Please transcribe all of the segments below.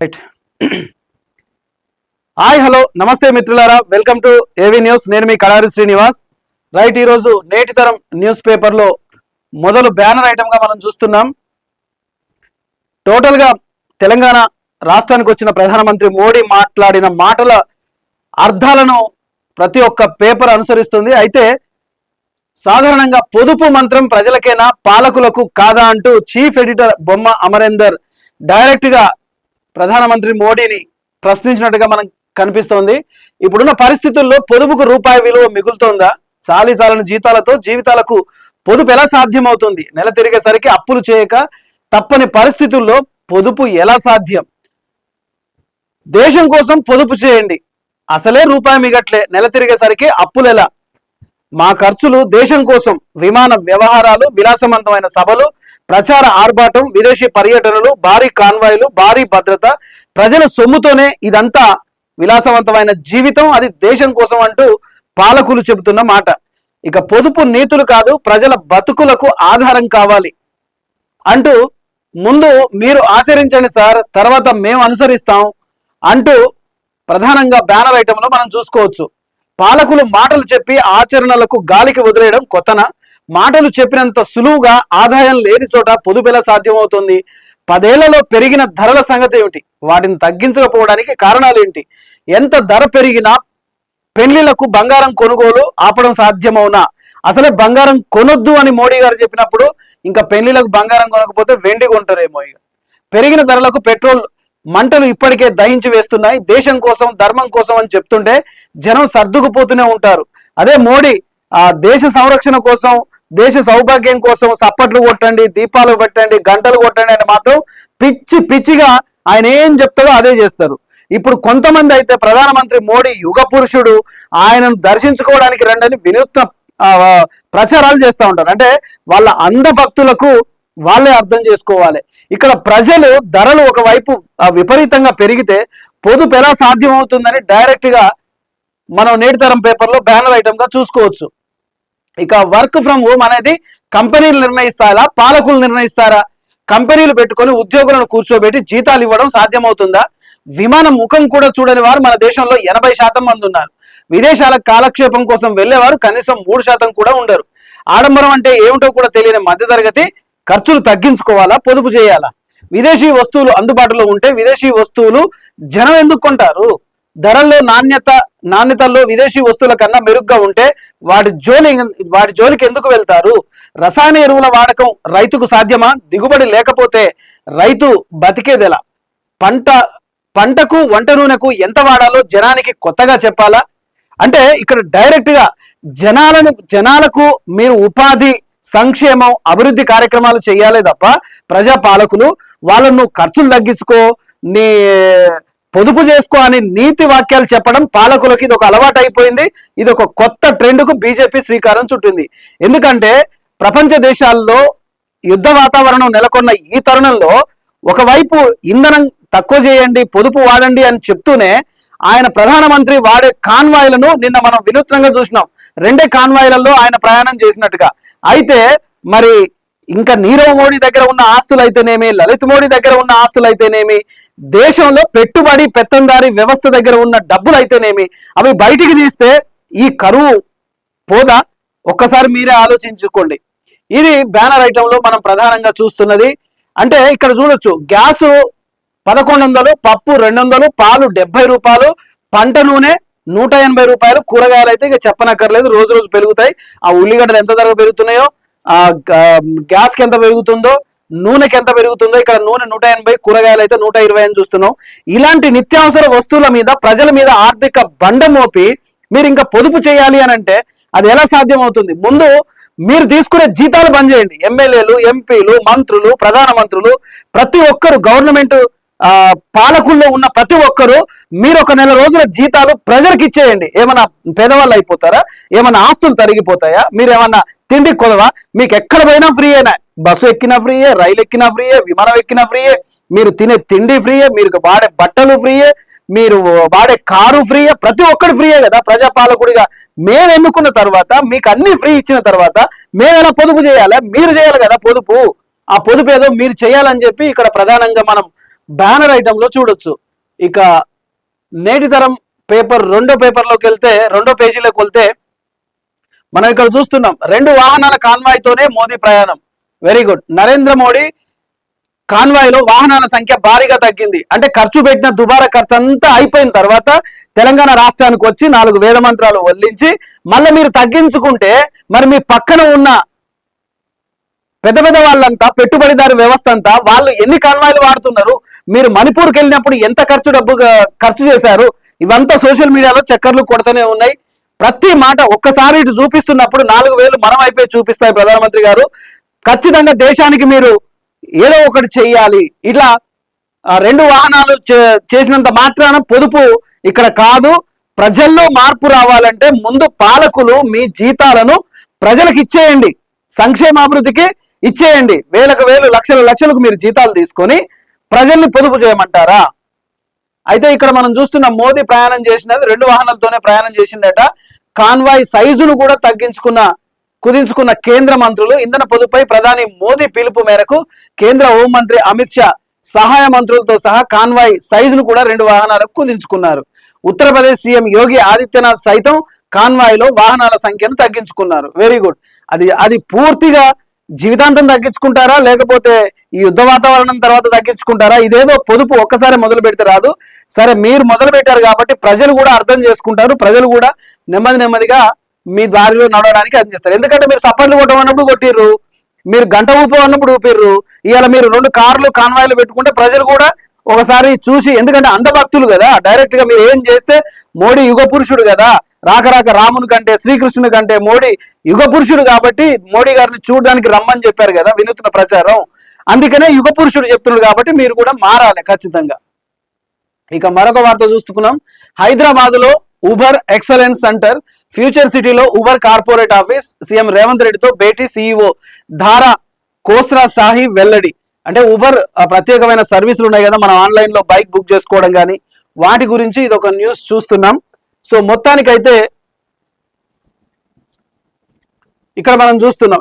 Right. Hi hello నమస్తే మిత్రులారా, welcome to AV news. నేను మీ కడారి శ్రీనివాస్. రైట్, ఈరోజు నేటి తరం న్యూస్ పేపర్లో మొదలు బ్యానర్ ఐటమ్గా మనం చూస్తున్నాం. టోటల్గా తెలంగాణ రాష్ట్రానికి వచ్చిన ప్రధానమంత్రి మోడీ మాట్లాడిన మాటల అర్థాలను ప్రతి ఒక్క పేపర్ అనుసరిస్తుంది. అయితే సాధారణంగా పొదుపు మంత్రం ప్రజలకేనా పాలకులకు కాదా అంటూ చీఫ్ ఎడిటర్ బొమ్మ అమరేందర్ డైరెక్ట్ గా ప్రధానమంత్రి మోడీని ప్రశ్నించినట్టుగా మనకు కనిపిస్తోంది. ఇప్పుడున్న పరిస్థితుల్లో పొదుపుకు రూపాయి విలువ మిగులుతోందా? చాలీచాలని జీతాలతో జీవితాలకు పొదుపు ఎలా సాధ్యమవుతుంది? నెల తిరిగేసరికి అప్పులు చేయక తప్పని పరిస్థితుల్లో పొదుపు ఎలా సాధ్యం? దేశం కోసం పొదుపు చేయండి, అసలే రూపాయి మిగట్లే, నెల తిరిగేసరికి అప్పులు ఎలా? మా ఖర్చులు దేశం కోసం, విమాన వ్యవహారాలు, విలాసవంతమైన సభలు, ప్రచార ఆర్భాటం, విదేశీ పర్యటనలు, భారీ కాన్వాయ్లు, భారీ భద్రత, ప్రజల సొమ్ముతోనే ఇదంతా విలాసవంతమైన జీవితం, అది దేశం కోసం అంటూ పాలకులు చెబుతున్న మాట. ఇక పొదుపు నీతులు కాదు, ప్రజల బతుకులకు ఆధారం కావాలి అంటూ ముందు మీరు ఆచరించండి సార్, తర్వాత మేము అనుసరిస్తాం అంటూ ప్రధానంగా బ్యానర్ ఐటంలో మనం చూసుకోవచ్చు. పాలకులు మాటలు చెప్పి ఆచరణలకు గాలికి వదిలేయడం కొత్తనా? మాటలు చెప్పినంత సులువుగా ఆదాయం లేని చోట పొదుపు ఎలా సాధ్యమవుతుంది? 10 ఏళ్లలో పెరిగిన ధరల సంగతి ఏమిటి? వాటిని తగ్గించకపోవడానికి కారణాలు ఏంటి? ఎంత ధర పెరిగినా పెళ్లిలకు బంగారం కొనుగోలు ఆపడం సాధ్యమవునా? అసలే బంగారం కొనొద్దు అని మోడీ గారు చెప్పినప్పుడు ఇంకా పెళ్లిలకు బంగారం కొనకపోతే వెండి కొంటారేమో. ఇక పెరిగిన ధరలకు పెట్రోల్ మంటలు ఇప్పటికే దహించి వేస్తున్నాయి. దేశం కోసం, ధర్మం కోసం అని చెప్తుంటే జనం సర్దుకుపోతూనే ఉంటారు. అదే మోడీ దేశ సంరక్షణ కోసం, దేశ సౌభాగ్యం కోసం సప్పట్లు కొట్టండి, దీపాలు పెట్టండి, గంటలు కొట్టండి అని మాత్రం పిచ్చిగా ఆయన ఏం చెప్తాడో అదే చేస్తారు. ఇప్పుడు కొంతమంది అయితే ప్రధానమంత్రి మోడీ యుగ పురుషుడు, ఆయనను దర్శించుకోవడానికి రండని వినూత్న ప్రచారాలు చేస్తూ ఉంటారు. అంటే వాళ్ళ అంధ భక్తులకు వాళ్ళే అర్థం చేసుకోవాలి. ఇక్కడ ప్రజలు ధరలు ఒకవైపు విపరీతంగా పెరిగితే పొదుపు ఎలా సాధ్యం అవుతుందని డైరెక్ట్ గా మనం నేటి తరం పేపర్లో బ్యానర్ ఐటమ్ గా చూసుకోవచ్చు. ఇక వర్క్ ఫ్రమ్ హోమ్ అనేది కంపెనీలు నిర్ణయిస్తారా, పాలకులు నిర్ణయిస్తారా? కంపెనీలు పెట్టుకొని ఉద్యోగులను కూర్చోబెట్టి జీతాలు ఇవ్వడం సాధ్యమవుతుందా? విమానం ముఖం కూడా చూడని వారు మన దేశంలో 80% మంది ఉన్నారు. విదేశాల కాలక్షేపం కోసం వెళ్లేవారు కనీసం 3% కూడా ఉండరు. ఆడంబరం అంటే ఏమిటో కూడా తెలియని మధ్యతరగతి ఖర్చులు తగ్గించుకోవాలా, పొదుపు చేయాలా? విదేశీ వస్తువులు అందుబాటులో ఉంటే విదేశీ వస్తువులు జనం ఎందుకు కొంటారు? ధరల్లో నాణ్యతల్లో విదేశీ వస్తువుల కన్నా మెరుగ్గా ఉంటే వాటి జోలికి ఎందుకు వెళ్తారు? రసాయన ఎరువుల వాడకం రైతుకు సాధ్యమా? దిగుబడి లేకపోతే రైతు బతికేదెలా? పంటకు వంట నూనెకు ఎంత వాడాలో జనానికి కొత్తగా చెప్పాలా? అంటే ఇక్కడ డైరెక్ట్ గా జనాలకు మీరు ఉపాధి, సంక్షేమం, అభివృద్ధి కార్యక్రమాలు చేయాలి తప్ప ప్రజా పాలకులు వాళ్ళను ఖర్చులు తగ్గించుకో, నీ పొదుపు చేసుకో అని నీతి వాక్యాలు చెప్పడం పాలకులకి ఇది ఒక అలవాటు అయిపోయింది. ఇది ఒక కొత్త ట్రెండ్కు బీజేపీ శ్రీకారం చుట్టింది. ఎందుకంటే ప్రపంచ దేశాల్లో యుద్ధ వాతావరణం నెలకొన్న ఈ తరుణంలో ఒకవైపు ఇంధనం తక్కువ చేయండి, పొదుపు వాడండి అని చెప్తూనే ఆయన ప్రధానమంత్రి వాడే కాన్వాయ్లను నిన్న మనం వినూత్నంగా చూసినాం. 2 కాన్వాయ్లలో ఆయన ప్రయాణం చేసినట్టుగా. అయితే మరి ఇంకా నీరవ్ మోడీ దగ్గర ఉన్న ఆస్తులు అయితేనేమి, లలిత్ మోడీ దగ్గర ఉన్న ఆస్తులు అయితేనేమి, దేశంలో పెట్టుబడి పెత్తందారి వ్యవస్థ దగ్గర ఉన్న డబ్బులు అయితేనేమి, అవి బయటికి తీస్తే ఈ కరువు పోదా? ఒక్కసారి మీరే ఆలోచించుకోండి. ఇది బ్యానర్ ఐటంలో మనం ప్రధానంగా చూస్తున్నది. అంటే ఇక్కడ చూడొచ్చు, గ్యాసు 1100, పప్పు 200, పాలు 70 రూపాయలు, పంట నూనె 180 రూపాయలు, కూరగాయలు అయితే ఇక చెప్పనక్కర్లేదు, రోజు రోజు పెరుగుతాయి. ఆ ఉల్లిగడ్డలు ఎంత ధర పెరుగుతున్నాయో, ఆ గ్యాస్కి ఎంత పెరుగుతుందో, నూనెకి ఎంత పెరుగుతుందో, ఇక్కడ నూనె 180, కూరగాయలు అయితే 120 అని చూస్తున్నాం. ఇలాంటి నిత్యావసర వస్తువుల మీద ప్రజల మీద ఆర్థిక బండ మోపి మీరు ఇంకా పొదుపు చేయాలి అని అంటే అది ఎలా సాధ్యం అవుతుంది? ముందు మీరు తీసుకునే జీతాలు బంద్ చేయండి. ఎమ్మెల్యేలు, ఎంపీలు, మంత్రులు, ప్రధానమంత్రులు, ప్రతి ఒక్కరు, గవర్నమెంట్ పాలకుల్లో ఉన్న ప్రతి ఒక్కరు మీరు ఒక నెల రోజుల జీతాలు ప్రజలకు ఇచ్చేయండి. ఏమన్నా పేదవాళ్ళు అయిపోతారా? ఏమన్నా ఆస్తులు తరిగిపోతాయా? మీరు ఏమన్నా తిండి కొదవా? మీకు ఎక్కడ పోయినా ఫ్రీ అయినా, బస్సు ఎక్కినా ఫ్రీయే, రైలు ఎక్కినా ఫ్రీయే, విమానం ఎక్కినా ఫ్రీయే, మీరు తినే తిండి ఫ్రీయే, మీరు వాడే బట్టలు ఫ్రీయే, మీరు వాడే కారు ఫ్రీయే, ప్రతి ఒక్కటి ఫ్రీయే కదా. ప్రజాపాలకుడిగా మేము ఎన్నుకున్న తర్వాత మీకు అన్ని ఫ్రీ ఇచ్చిన తర్వాత మేము ఎలా పొదుపు చేయాలి? మీరు చేయాలి కదా పొదుపు. ఆ పొదుపు ఏదో మీరు చేయాలని చెప్పి ఇక్కడ ప్రధానంగా మనం బ్యానర్ ఐటమ్ లో చూడొచ్చు. ఇక నేటి తరం పేపర్ రెండో పేజీలోకి వెళ్తే మనం ఇక్కడ చూస్తున్నాం 2 వాహనాల కాన్వాయ్తోనే మోదీ ప్రయాణం. Very good. నరేంద్ర మోడీ కాన్వాయ్లో వాహనాల సంఖ్య భారీగా తగ్గింది. అంటే ఖర్చు పెట్టిన దుబారా ఖర్చు అంతా అయిపోయిన తర్వాత తెలంగాణ రాష్ట్రానికి వచ్చి 4 వేద మంత్రాలు వల్లించి మళ్ళీ మీరు తగ్గించుకుంటే మరి మీ పక్కన ఉన్న పెద్ద పెద్ద వాళ్ళంతా పెట్టుబడిదారు వ్యవస్థ అంతా వాళ్ళు ఎన్ని కాన్వాయ్లు వాడుతున్నారు, మీరు మణిపూర్కి వెళ్ళినప్పుడు ఎంత ఖర్చు చేశారు, ఇవంతా సోషల్ మీడియాలో చక్కర్లు కొడుతూనే ఉన్నాయి. ప్రతి మాట ఒక్కసారి ఇటు చూపిస్తున్నప్పుడు 4,000 మనం అయిపోయి చూపిస్తాయి ప్రధానమంత్రి గారు. ఖచ్చితంగా దేశానికి మీరు ఏదో ఒకటి చెయ్యాలి. ఇట్లా 2 వాహనాలు చేసినంత మాత్రాన పొదుపు ఇక్కడ కాదు. ప్రజల్లో మార్పు రావాలంటే ముందు పాలకులు మీ జీతాలను ప్రజలకు ఇచ్చేయండి, సంక్షేమాభివృద్ధికి ఇచ్చేయండి. వేలకు లక్షలకు మీరు జీతాలు తీసుకొని ప్రజల్ని పొదుపు చేయమంటారా? అయితే ఇక్కడ మనం చూస్తున్న మోదీ ప్రయాణం చేసినది 2 వాహనాలతోనే ప్రయాణం చేసిందట. కాన్వాయ్ సైజును కూడా కుదించుకున్న కేంద్ర మంత్రులు. ఇంధన పొదుపుపై ప్రధాని మోదీ పిలుపు మేరకు కేంద్ర హోంమంత్రి అమిత్ షా సహాయ మంత్రులతో సహా కాన్వాయ్ సైజును కూడా 2 వాహనాలకు కుదించుకున్నారు. ఉత్తరప్రదేశ్ సీఎం యోగి ఆదిత్యనాథ్ సైతం కాన్వాయ్లో వాహనాల సంఖ్యను తగ్గించుకున్నారు. Very good. అది పూర్తిగా జీవితాంతం తగ్గించుకుంటారా, లేకపోతే ఈ యుద్ధ వాతావరణం తర్వాత తగ్గించుకుంటారా? ఇదేదో పొదుపు ఒక్కసారి మొదలు పెడితే రాదు. సరే, మీరు మొదలు పెట్టారు కాబట్టి ప్రజలు కూడా అర్థం చేసుకుంటారు. ప్రజలు కూడా నెమ్మదిగా మీ దారిలో నడవడానికి అది చేస్తారు. ఎందుకంటే మీరు సపర్లు కొట్టమన్నప్పుడు కొట్టిర్రు, మీరు గంట ఊపు అన్నప్పుడు ఊపిర్రు. ఇవాళ మీరు 2 కార్లు కాన్వాయ్లు పెట్టుకుంటే ప్రజలు కూడా ఒకసారి చూసి, ఎందుకంటే అంధభక్తులు కదా, డైరెక్ట్ గా మీరు ఏం చేస్తే మోడీ యుగ పురుషుడు కదా, రాక రాముని కంటే శ్రీకృష్ణుని కంటే మోడీ యుగ పురుషుడు కాబట్టి మోడీ గారిని చూడడానికి రమ్మని చెప్పారు కదా వినూత్న ప్రచారం. అందుకనే యుగ పురుషుడు చెప్తున్నాడు కాబట్టి మీరు కూడా మారాలి ఖచ్చితంగా. ఇక మరొక వార్త చూస్తున్నాం. హైదరాబాద్ లో ఉబర్ ఎక్సలెన్స్ సెంటర్, ఫ్యూచర్ సిటీలో Uber corporate office, CM Revanth రెడ్డితో భేటీ, సీఈఓ ధారా కోస్రా షాహి వెల్లడి. అంటే ఉబర్ ప్రత్యేకమైన సర్వీసులు ఉన్నాయి కదా, మనం ఆన్లైన్ లో బైక్ బుక్ చేసుకోవడం కానీ వాటి గురించి ఇది ఒక న్యూస్ చూస్తున్నాం. సో మొత్తానికైతే ఇక్కడ మనం చూస్తున్నాం.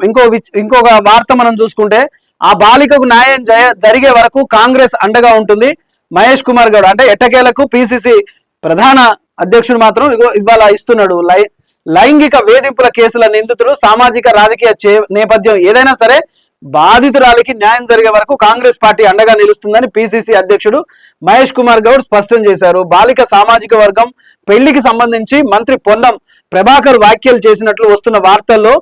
ఇంకొక వార్త మనం చూసుకుంటే, ఆ బాలికకు న్యాయం జరిగే వరకు కాంగ్రెస్ అండగా ఉంటుంది. మహేష్ కుమార్ గౌడ్ అంటే ఎట్టకేలకు పిసిసి ప్రధాన అధ్యక్షుడు మాత్రం ఇవాళ ఇస్తున్నాడు. లైంగిక వేధింపుల కేసుల నిందితుడు, సామాజిక రాజకీయ నేపథ్యం ఏదైనా సరే బాధితురాలికి న్యాయం జరిగే వరకు కాంగ్రెస్ పార్టీ అండగా నిలుస్తుందని పిసిసి అధ్యక్షుడు మహేష్ కుమార్ గౌడ్ స్పష్టం చేశారు. బాలిక సామాజిక వర్గం పెళ్లికి సంబంధించి మంత్రి పొన్నం ప్రభాకర్ వ్యాఖ్యలు చేసినట్లు వస్తున్న వార్తల్లో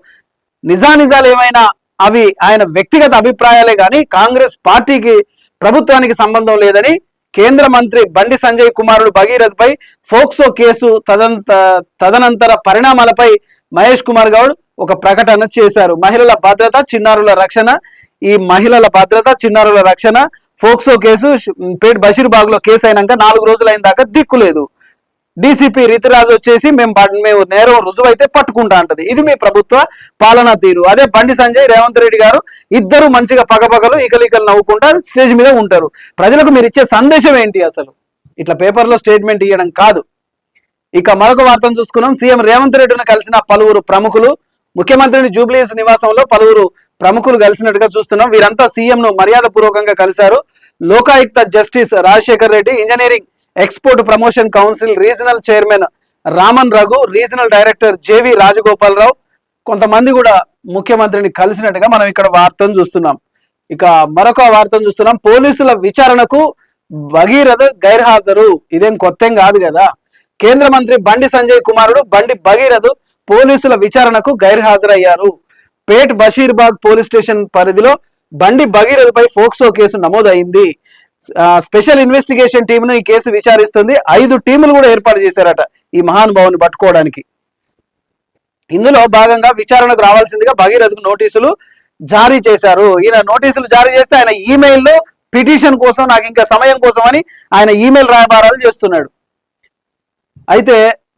నిజాలు ఏమైనా అవి ఆయన వ్యక్తిగత అభిప్రాయాలే కానీ కాంగ్రెస్ పార్టీకి ప్రభుత్వానికి సంబంధం లేదని కేంద్ర మంత్రి బండి సంజయ్ కుమారుడు భగీరథ్ పై ఫోక్సో కేసు తదనంతర పరిణామాలపై మహేష్ కుమార్ గౌడ్ ఒక ప్రకటన చేశారు. మహిళల భద్రత, చిన్నారుల రక్షణ, ఈ మహిళల భద్రత, చిన్నారుల రక్షణ ఫోక్సో కేసు బషీర్బాగ్ లో కేసు అయినాక 4 రోజులు అయిన దాకా దిక్కులేదు. డీసీపీ రితిరాజు వచ్చేసి మేము నేరం రుజువైతే పట్టుకుంటా అంటది. ఇది మీ ప్రభుత్వ పాలనా తీరు. అదే బండి సంజయ్, రేవంత్ రెడ్డి గారు ఇద్దరు మంచిగా పగపగలు ఈకలీకలు నవ్వుకుంటా స్టేజ్ మీద ఉంటారు. ప్రజలకు మీరు ఇచ్చే సందేశం ఏంటి? అసలు ఇట్లా పేపర్లో స్టేట్మెంట్ ఇవ్వడం కాదు. ఇక మరొక వార్తను చూసుకున్నాం. సీఎం రేవంత్ రెడ్డిని కలిసిన పలువురు ప్రముఖులు. ముఖ్యమంత్రిని జూబ్లీస్ నివాసంలో పలువురు ప్రముఖులు కలిసినట్టుగా చూస్తున్నాం. వీరంతా సీఎం ను మర్యాద పూర్వకంగా కలిశారు. Lokayukta justice Rajasekhar Reddy, engineering export promotion council regional chairman Raman Raghu, regional director J V Rajagopalarao కొంతమంది కూడా ముఖ్యమంత్రిని కలిసినట్టుగా మనం ఇక్కడ వార్తను చూస్తున్నాం. ఇక మరొక వార్తను చూస్తున్నాం. పోలీసుల విచారణకు భగీరథ్ గైర్హాజరు. ఇదేం కొత్త కాదు కదా. కేంద్ర మంత్రి బండి సంజయ్ కుమారుడు బండి భగీరథ్ పోలీసుల విచారణకు గైర్హాజరయ్యారు. పేట్ బషీర్బాగ్ పోలీస్ స్టేషన్ పరిధిలో బండి భగీరథ్ పై ఫోక్సో కేసు నమోదైంది. స్పెషల్ ఇన్వెస్టిగేషన్ టీంను ఈ కేసు విచారిస్తుంది. 5 టీములు కూడా ఏర్పాటు చేశారట ఈ మహానుభావుని పట్టుకోవడానికి. ఇందులో భాగంగా విచారణకు రావాల్సిందిగా భగీరథ్కు నోటీసులు జారీ చేశారు. ఈయన నోటీసులు జారీ చేస్తే ఆయన ఈమెయిల్లో పిటిషన్ కోసం, నాకు ఇంకా సమయం కోసం అని ఆయన ఈమెయిల్ రాయబారాలు చేస్తున్నాడు. అయితే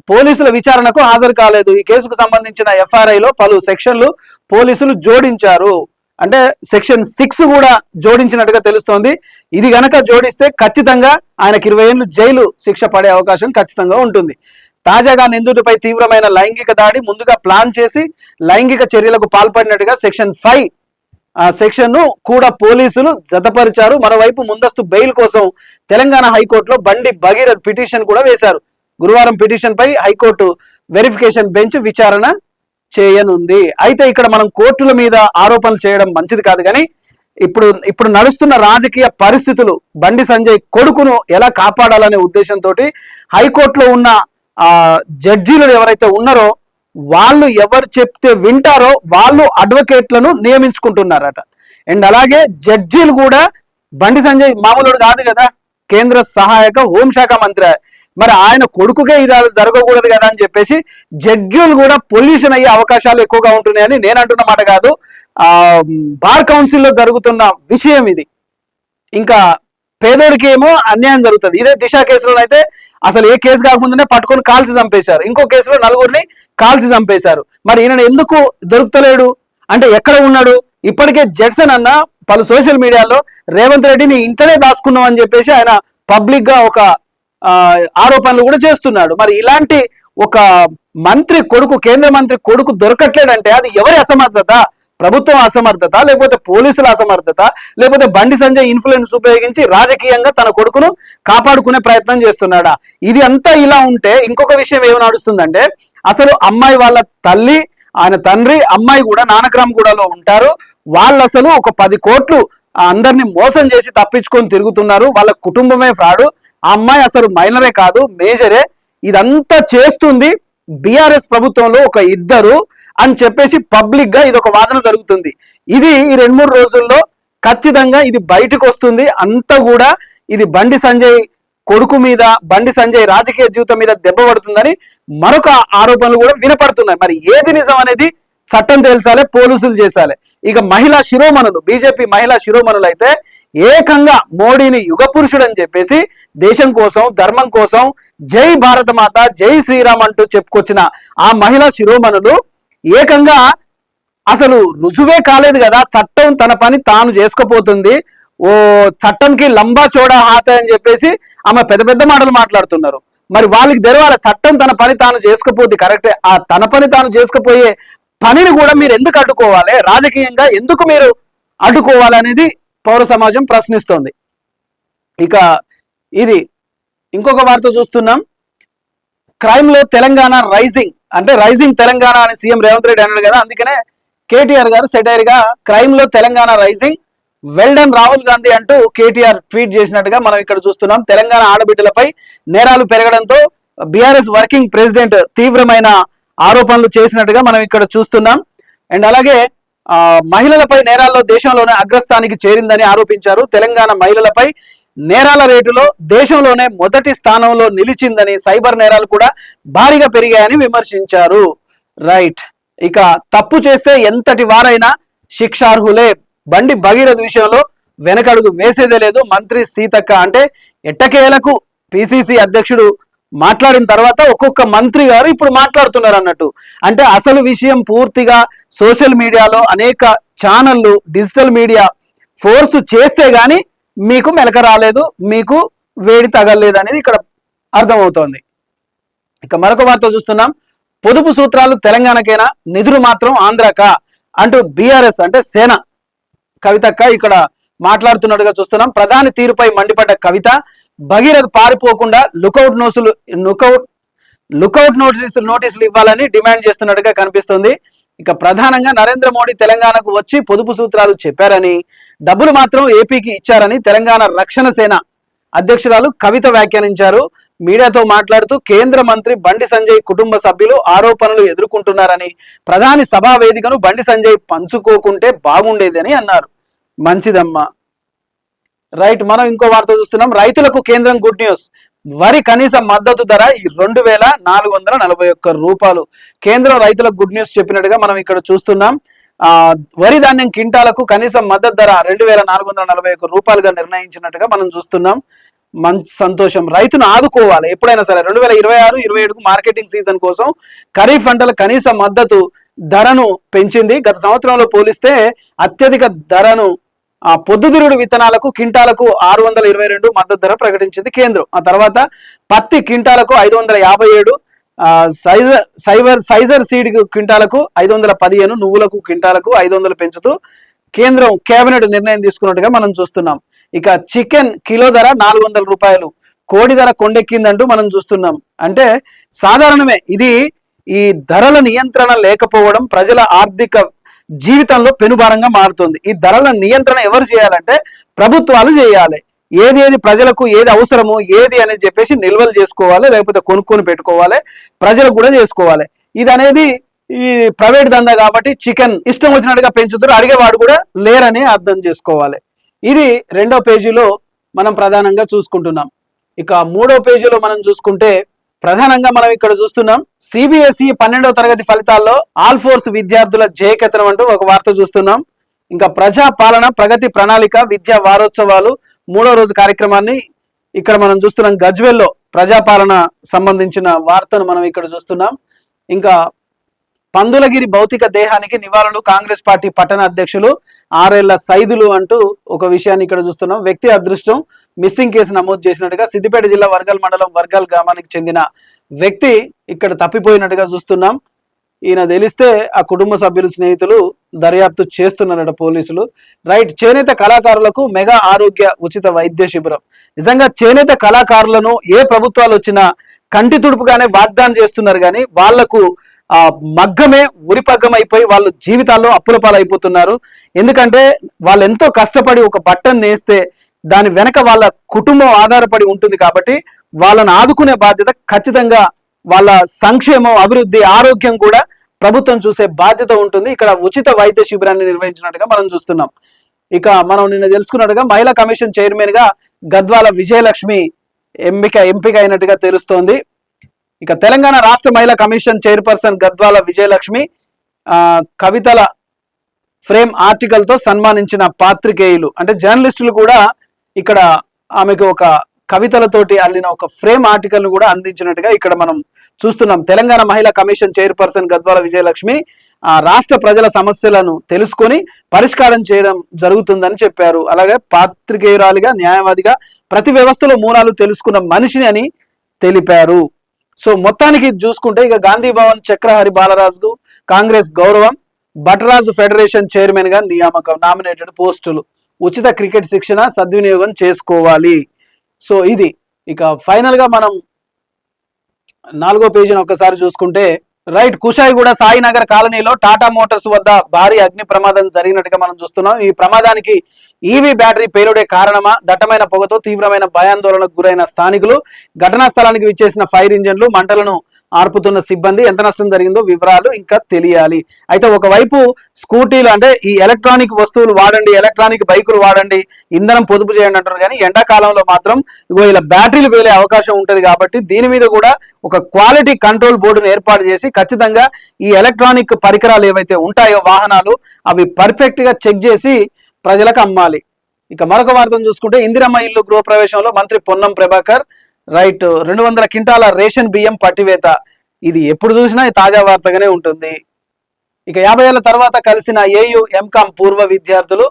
పోలీసుల విచారణకు హాజరు కాలేదు. ఈ కేసుకు సంబంధించిన ఎఫ్ఐఆర్లో పలు సెక్షన్లు పోలీసులు జోడించారు. అంటే సెక్షన్ 6 కూడా జోడించినట్టుగా తెలుస్తోంది. ఇది గనక జోడిస్తే ఖచ్చితంగా ఆయనకు 20 ఏళ్ళు జైలు శిక్ష పడే అవకాశం ఖచ్చితంగా ఉంటుంది. తాజాగా నిందితుడిపై తీవ్రమైన లైంగిక దాడి ముందుగా ప్లాన్ చేసి లైంగిక చర్యలకు పాల్పడినట్టుగా సెక్షన్ 5 సెక్షన్ ను కూడా పోలీసులు జతపరిచారు. మరోవైపు ముందస్తు బెయిల్ కోసం తెలంగాణ హైకోర్టులో బండి భగీరథ్ పిటిషన్ కూడా వేశారు. గురువారం పిటిషన్ పై హైకోర్టు వెరిఫికేషన్ బెంచ్ విచారణ చేయనుంది. అయితే ఇక్కడ మనం కోర్టుల మీద ఆరోపణలు చేయడం మంచిది కాదు, కానీ ఇప్పుడు నడుస్తున్న రాజకీయ పరిస్థితులు బండి సంజయ్ కొడుకును ఎలా కాపాడాలనే ఉద్దేశంతో హైకోర్టులో ఉన్న జడ్జీలు ఎవరైతే ఉన్నారో వాళ్ళు ఎవరు చెప్తే వింటారో వాళ్ళు అడ్వకేట్లను నియమించుకుంటున్నారట. అండ్ అలాగే జడ్జీలు కూడా బండి సంజయ్ మామూలుడు కాదు కదా, కేంద్ర సహాయక హోంశాఖ మంత్రి, మరి ఆయన కొడుకుకే ఇది జరగకూడదు కదా అని చెప్పేసి జడ్జీలు కూడా పొల్యూషన్ అయ్యే అవకాశాలు ఎక్కువగా ఉంటున్నాయని నేను అంటున్న మాట కాదు, బార్ కౌన్సిల్లో జరుగుతున్న విషయం ఇది. ఇంకా పేదోడికి ఏమో అన్యాయం జరుగుతుంది. ఇదే దిశ కేసులో అయితే అసలు ఏ కేసు కాకముందునే పట్టుకొని కాల్చి చంపేశారు, ఇంకో కేసులో నలుగురిని కాల్చి చంపేశారు. మరి ఈయన ఎందుకు దొరుకుతలేడు అంటే ఎక్కడ ఉన్నాడు? ఇప్పటికే జడ్సన్ అన్న పలు సోషల్ మీడియాలో రేవంత్ రెడ్డిని ఇంటనే దాచుకున్నాం అని చెప్పేసి ఆయన పబ్లిక్ గా ఒక ఆరోపణలు కూడా చేస్తున్నాడు. మరి ఇలాంటి ఒక మంత్రి కొడుకు, కేంద్ర మంత్రి కొడుకు దొరకట్లేడంటే అది ఎవరి అసమర్థత? ప్రభుత్వం అసమర్థత, లేకపోతే పోలీసుల అసమర్థత, లేకపోతే బండి సంజయ్ ఇన్ఫ్లుయెన్స్ ఉపయోగించి రాజకీయంగా తన కొడుకును కాపాడుకునే ప్రయత్నం చేస్తున్నాడా? ఇది అంతా ఇలా ఉంటే ఇంకొక విషయం ఏమి నడుస్తుందంటే, అసలు అమ్మాయి వాళ్ళ తల్లి, ఆయన తండ్రి, అమ్మాయి కూడా నానక్రామ్గూడలో ఉంటారు. వాళ్ళు అసలు ఒక 10 కోట్లు అందరినీ మోసం చేసి తప్పించుకొని తిరుగుతున్నారు. వాళ్ళ కుటుంబమే ఫ్రాడు. ఆ అమ్మాయి అసలు మైనరే కాదు, మేజరే. ఇదంతా చేస్తుంది బీఆర్ఎస్ ప్రభుత్వంలో ఒక ఇద్దరు అని చెప్పేసి పబ్లిక్ గా ఇది ఒక వాదన జరుగుతుంది. ఇది ఈ 2-3 రోజుల్లో ఖచ్చితంగా ఇది బయటకు వస్తుంది. అంతా కూడా ఇది బండి సంజయ్ కొడుకు మీద, బండి సంజయ్ రాజకీయ జీవితం మీద దెబ్బ పడుతుందని మరొక ఆరోపణలు కూడా వినపడుతున్నాయి. మరి ఏది నిజం అనేది చట్టం తేల్చాలి, పోలీసులు చేశాలి. ఇక మహిళా శిరోమణులు, బీజేపీ మహిళా శిరోమణులు అయితే ఏకంగా మోడీని యుగ పురుషుడు అని చెప్పేసి దేశం కోసం, ధర్మం కోసం జై భారత మాత, జై శ్రీరామ్ అంటూ చెప్పుకొచ్చిన ఆ మహిళా శిరోమణులు ఏకంగా అసలు రుజువే కాలేదు కదా, చట్టం తన పని తాను చేసుకోపోతుంది, ఓ చట్టంకి లంబా చోడా హాత అని చెప్పేసి ఆమె పెద్ద పెద్ద మాటలు మాట్లాడుతున్నారు. మరి వాళ్ళకి తెరవాలి, చట్టం తన పని తాను చేసుకోపోద్ది కరెక్టే, ఆ తన పని తాను చేసుకుపోయే పనిని కూడా మీరు ఎందుకు అడ్డుకోవాలి? రాజకీయంగా ఎందుకు మీరు అడ్డుకోవాలి అనేది పౌర సమాజం ప్రశ్నిస్తోంది. ఇక ఇది ఇంకొక వార్త చూస్తున్నాం. క్రైమ్ లో తెలంగాణ రైజింగ్, అంటే రైజింగ్ తెలంగాణ అని సీఎం రేవంత్ రెడ్డి అన్నాడు కదా, అందుకనే కేటీఆర్ గారు సెటైర్ గా క్రైమ్ లో తెలంగాణ రైజింగ్, వెల్డన్ రాహుల్ గాంధీ అంటూ కేటీఆర్ ట్వీట్ చేసినట్టుగా మనం ఇక్కడ చూస్తున్నాం. తెలంగాణ ఆడబిడ్డలపై నేరాలు పెరగడంతో బీఆర్ఎస్ వర్కింగ్ ప్రెసిడెంట్ తీవ్రమైన ఆరోపణలు చేసినట్టుగా మనం ఇక్కడ చూస్తున్నాం. అండ్ అలాగే మహిళలపై నేరాల్లో దేశంలోనే అగ్రస్థానికి చేరిందని ఆరోపించారు. తెలంగాణ మహిళలపై నేరాల రేటులో దేశంలోనే మొదటి స్థానంలో నిలిచిందని, సైబర్ నేరాలు కూడా భారీగా పెరిగాయని విమర్శించారు. రైట్, ఇక తప్పు చేస్తే ఎంతటి వారైనా శిక్షార్హులే. బండి భగీరథ్ విషయంలో వెనకడుగు వేసేదే లేదు. మంత్రి సీతక్క అంటే ఎట్టకేలకు పిసిసి అధ్యక్షుడు మాట్లాడిన తర్వాత ఒక్కొక్క మంత్రి గారు ఇప్పుడు మాట్లాడుతున్నారు అన్నట్టు. అంటే అసలు విషయం పూర్తిగా సోషల్ మీడియాలో అనేక ఛానళ్ళు, డిజిటల్ మీడియా ఫోర్స్ చేస్తే గానీ మీకు మెలక రాలేదు, మీకు వేడి తగలలేదు అనేది ఇక్కడ అర్థమవుతోంది. ఇక మరొక వార్త చూస్తున్నాం. పొదుపు సూత్రాలు తెలంగాణకైనా, నిధులు మాత్రం ఆంధ్రాకా అంటూ బీఆర్ఎస్ అంటే సేన కవితక్క ఇక్కడ మాట్లాడుతున్నట్టుగా చూస్తున్నాం. ప్రధాని తీరుపై మండిపడ్డ కవిత భగీరథ్ పారిపోకుండా లుకౌట్ నోటీసులు ఇవ్వాలని డిమాండ్ చేస్తున్నట్టుగా కనిపిస్తుంది. ఇక ప్రధానంగా నరేంద్ర మోడీ తెలంగాణకు వచ్చి పొదుపు సూత్రాలు చెప్పారని, డబ్బులు మాత్రం ఏపీకి ఇచ్చారని తెలంగాణ రక్షణ సేన అధ్యక్షురాలు కవిత వ్యాఖ్యానించారు. మీడియాతో మాట్లాడుతూ కేంద్ర మంత్రి బండి సంజయ్ కుటుంబ సభ్యులు ఆరోపణలు ఎదుర్కొంటున్నారని, ప్రధాని సభా వేదికను బండి సంజయ్ పంచుకోకుంటే బాగుండేది అని అన్నారు. మంచిదమ్మా. రైట్, మనం ఇంకో వార్త చూస్తున్నాం. రైతులకు కేంద్రం గుడ్ న్యూస్. వరి కనీస మద్దతు ధర 2441 రూపాయలు. కేంద్రం రైతులకు గుడ్ న్యూస్ చెప్పినట్టుగా మనం ఇక్కడ చూస్తున్నాం. వరి ధాన్యం క్వింటాలకు కనీస మద్దతు ధర 2441 రూపాయలుగా నిర్ణయించినట్టుగా మనం చూస్తున్నాం. మంచి సంతోషం. రైతును ఆదుకోవాలి ఎప్పుడైనా సరే. 2026-27 మార్కెటింగ్ సీజన్ కోసం ఖరీఫ్ పంటల కనీస మద్దతు ధరను పెంచింది. గత సంవత్సరంలో పోలిస్తే అత్యధిక ధరను పొద్దుతిరుగుడు విత్తనాలకు క్వింటాలకు 622 మద్దతు ధర ప్రకటించింది కేంద్రం. ఆ తర్వాత పత్తి క్వింటాలకు 557, సైజర్ సీడ్ క్వింటాలకు 515, నువ్వులకు క్వింటాలకు 500 పెంచుతూ కేంద్రం కేబినెట్ నిర్ణయం తీసుకున్నట్టుగా మనం చూస్తున్నాం. ఇక చికెన్ కిలో ధర 400 రూపాయలు, కోడి ధర కొండెక్కిందంటూ మనం చూస్తున్నాం. అంటే సాధారణమే ఇది. ఈ ధరల నియంత్రణ లేకపోవడం ప్రజల ఆర్థిక జీవితంలో పెనుభారంగా మారుతుంది. ఈ ధరల నియంత్రణ ఎవరు చేయాలంటే ప్రభుత్వాలు చేయాలి. ఏది ప్రజలకు ఏది అవసరము ఏది అనేది చెప్పేసి నిల్వలు చేసుకోవాలి, లేకపోతే కొనుక్కొని పెట్టుకోవాలి, ప్రజలకు కూడా చేసుకోవాలి. ఇది అనేది ఈ ప్రైవేట్ దందా కాబట్టి చికెన్ ఇష్టం వచ్చినట్టుగా పెంచుతారు, అడిగేవాడు కూడా లేరని అర్థం చేసుకోవాలి. ఇది 2వ పేజీలో మనం ప్రధానంగా చూసుకుంటున్నాం. ఇక 3వ పేజీలో మనం చూసుకుంటే ప్రధానంగా మనం ఇక్కడ చూస్తున్నాం సిబిఎస్ఈ 12వ తరగతి ఫలితాల్లో ఆల్ ఫోర్స్ విద్యార్థుల జయకేతనం అంటూ ఒక వార్త చూస్తున్నాం. ఇంకా ప్రజా పాలన ప్రగతి ప్రణాళిక విద్యా వారోత్సవాలు 3వ రోజు కార్యక్రమాన్ని ఇక్కడ మనం చూస్తున్నాం. గజ్వెల్లో ప్రజాపాలన సంబంధించిన వార్తను మనం ఇక్కడ చూస్తున్నాం. ఇంకా పందులగిరి భౌతిక దేహానికి నివారణలు కాంగ్రెస్ పార్టీ పట్టణ అధ్యక్షులు 6 ఏళ్ల సైదులు అంటూ ఒక విషయాన్ని ఇక్కడ చూస్తున్నాం. వ్యక్తి అదృష్టం మిస్సింగ్ కేసు నమోదు చేసినట్టుగా సిద్దిపేట జిల్లా వర్గల్ మండలం వర్గల్ గ్రామానికి చెందిన వ్యక్తి ఇక్కడ తప్పిపోయినట్టుగా చూస్తున్నాం. ఈయన తెలిస్తే ఆ కుటుంబ సభ్యులు స్నేహితులు దర్యాప్తు చేస్తున్నారట పోలీసులు. రైట్. చేనేత కళాకారులకు మెగా ఆరోగ్య ఉచిత వైద్య శిబిరం. నిజంగా చేనేత కళాకారులను ఏ ప్రభుత్వాలు వచ్చినా కంటి తుడుపుగానే వాగ్దానం చేస్తున్నారు, కానీ వాళ్లకు మగ్గమే ఉరిపగ్గం అయిపోయి వాళ్ళు జీవితాల్లో అప్పుల పాలైపోతున్నారు. ఎందుకంటే వాళ్ళు ఎంతో కష్టపడి ఒక బట్టను నేస్తే దాని వెనక వాళ్ళ కుటుంబం ఆధారపడి ఉంటుంది. కాబట్టి వాళ్ళని ఆదుకునే బాధ్యత ఖచ్చితంగా వాళ్ళ సంక్షేమం, అభివృద్ధి, ఆరోగ్యం కూడా ప్రభుత్వం చూసే బాధ్యత ఉంటుంది. ఇక్కడ ఉచిత వైద్య శిబిరాన్ని నిర్వహించినట్టుగా మనం చూస్తున్నాం. ఇక మనం నిన్న తెలుసుకున్నట్టుగా మహిళా కమిషన్ చైర్మన్ గా గద్వాల విజయలక్ష్మి ఎంపిక అయినట్టుగా తెలుస్తోంది. ఇక తెలంగాణ రాష్ట్ర మహిళా కమిషన్ చైర్పర్సన్ గద్వాల విజయలక్ష్మి కవితల ఫ్రేమ్ ఆర్టికల్ తో సన్మానించిన పాత్రికేయులు అంటే జర్నలిస్టులు కూడా ఇక్కడ ఆమెకు ఒక కవితలతోటి అల్లిన ఒక ఫ్రేమ్ ఆర్టికల్ ను కూడా అందించినట్టుగా ఇక్కడ మనం చూస్తున్నాం. తెలంగాణ మహిళా కమిషన్ చైర్పర్సన్ గద్వాల విజయలక్ష్మి రాష్ట్ర ప్రజల సమస్యలను తెలుసుకొని పరిష్కారం చేయడం జరుగుతుందని చెప్పారు. అలాగే పాత్రికేయురాలిగా, న్యాయవాదిగా ప్రతి వ్యవస్థలో మూలాలు తెలుసుకున్న మనిషిని అని తెలిపారు. సో మొత్తానికి చూసుకుంటే ఇక గాంధీ భవన్ చక్రహరి బాలరాజుకు కాంగ్రెస్ గౌరవం, భట్రాజు ఫెడరేషన్ చైర్మన్ గా నియామకం, నామినేటెడ్ పోస్టులు, ఉచిత క్రికెట్ శిక్షణ సద్వినియోగం చేసుకోవాలి. సో ఇది ఇక ఫైనల్ గా మనం 4వ పేజీని ఒకసారి చూసుకుంటే రైట్. కుషాయిగూడ సాయినగర్ కాలనీలో టాటా మోటార్స్ వద్ద భారీ అగ్ని ప్రమాదం జరిగినట్టుగా మనం చూస్తున్నాం. ఈ ప్రమాదానికి ఈవీ బ్యాటరీ పేలుడే కారణమా? దట్టమైన పొగతో తీవ్రమైన భయాందోళనకు గురైన స్థానికులు, ఘటనా స్థలానికి విచ్చేసిన ఫైర్ ఇంజన్లు, మంటలను ఆర్పుతున్న సిబ్బంది. ఎంత నష్టం జరిగిందో వివరాలు ఇంకా తెలియాలి. అయితే ఒకవైపు స్కూటీలు అంటే ఈ ఎలక్ట్రానిక్ వస్తువులు వాడండి, ఎలక్ట్రానిక్ బైకులు వాడండి, ఇంధనం పొదుపు చేయండి అంటారు, కానీ ఎండాకాలంలో మాత్రం ఇలా బ్యాటరీలు వేలే అవకాశం ఉంటుంది. కాబట్టి దీని మీద కూడా ఒక క్వాలిటీ కంట్రోల్ బోర్డును ఏర్పాటు చేసి ఖచ్చితంగా ఈ ఎలక్ట్రానిక్ పరికరాలు ఏవైతే ఉంటాయో వాహనాలు అవి పర్ఫెక్ట్ గా చెక్ చేసి ప్రజలకు అమ్మాలి. ఇక మరొక వార్తను చూసుకుంటే ఇందిరమ్మ ఇల్లు గృహప్రవేశంలో మంత్రి పొన్నం ప్రభాకర్ రైట్ 200 క్వింటాల రేషన్ బియ్యం పట్టివేత. ఇది ఎప్పుడు చూసినా తాజా వార్తగానే ఉంటుంది. ఇక 50 ఏళ్ల తర్వాత కలిసిన ఏయు ఎంకామ్ పూర్వ విద్యార్థులు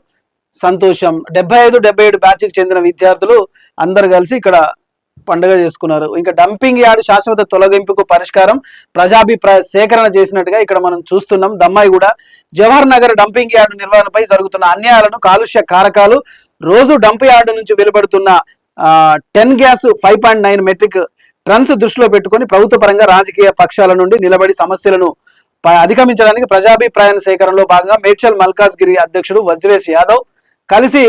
సంతోషం. 75-77 బ్యాచ్కి చెందిన విద్యార్థులు అందరు కలిసి ఇక్కడ పండుగ చేసుకున్నారు. ఇంకా డంపింగ్ యార్డ్ శాశ్వత తొలగింపుకు పరిష్కారం ప్రజాభిప్రాయ సేకరణ చేసినట్టుగా ఇక్కడ మనం చూస్తున్నాం. దమ్మాయిగూడ జవహర్ నగర్ డంపింగ్ యార్డు నిర్వహణపై జరుగుతున్న అన్యాయాలను, కాలుష్య కారకాలు, రోజు డంప్ యార్డు నుంచి వెలువడుతున్న 10 గ్యాస్ 5.9 మెట్రిక్ టన్స్ దృష్టిలో పెట్టుకుని ప్రభుత్వ పరంగా రాజకీయ పక్షాల నుండి నిలబడి సమస్యలను అధిగమించడానికి ప్రజాభిప్రాయ సేకరణలో భాగంగా మేడ్చల్ మల్కాజ్గిరి అధ్యక్షుడు వజ్రేష్ యాదవ్ కలిసి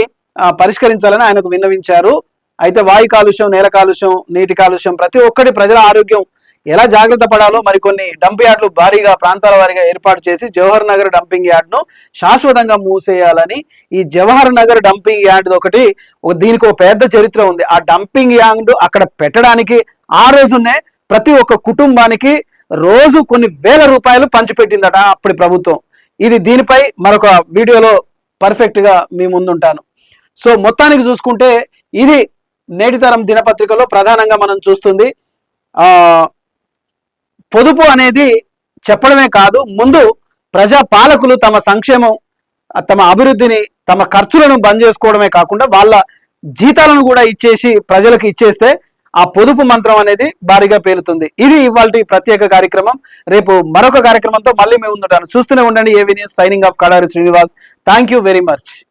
పరిష్కరించాలని ఆయనకు విన్నవించారు. అయితే వాయు కాలుష్యం, నేల కాలుష్యం, నీటి కాలుష్యం ప్రతి ఒక్కటి ప్రజల ఆరోగ్యం ఎలా జాగ్రత్త పడాలో మరికొన్ని డంప్ యార్డులు భారీగా ప్రాంతాల వారీగా ఏర్పాటు చేసి జవహర్ నగర్ డంపింగ్ యార్డ్ను శాశ్వతంగా మూసేయాలని. ఈ జవహర్ నగర్ డంపింగ్ యార్డ్ ఒకటి దీనికి ఒక పెద్ద చరిత్ర ఉంది. ఆ డంపింగ్ యార్డ్ అక్కడ పెట్టడానికి ఆ రోజునే ప్రతి ఒక్క కుటుంబానికి రోజు కొన్ని వేల రూపాయలు పంచిపెట్టిందట అప్పటి ప్రభుత్వం. ఇది దీనిపై మరొక వీడియోలో పర్ఫెక్ట్ గా మీ ముందుంటాను. సో మొత్తానికి చూసుకుంటే ఇది నేటితరం దినపత్రికలో ప్రధానంగా మనం చూస్తుంది. పొదుపు అనేది చెప్పడమే కాదు, ముందు ప్రజా పాలకులు తమ సంక్షేమం, తమ అభివృద్ధిని, తమ ఖర్చులను బంద్ చేసుకోవడమే కాకుండా వాళ్ళ జీతాలను కూడా ఇచ్చేసి ప్రజలకు ఇచ్చేస్తే ఆ పొదుపు మంత్రం అనేది భారీగా పేలుతుంది. ఇది ఇవాల్టి ప్రత్యేక కార్యక్రమం. రేపు మరొక కార్యక్రమంతో మళ్ళీ మేము ఉంటాను. చూస్తూనే ఉండండి AV news. Signing off Kadari Srinivas. Thank you very much.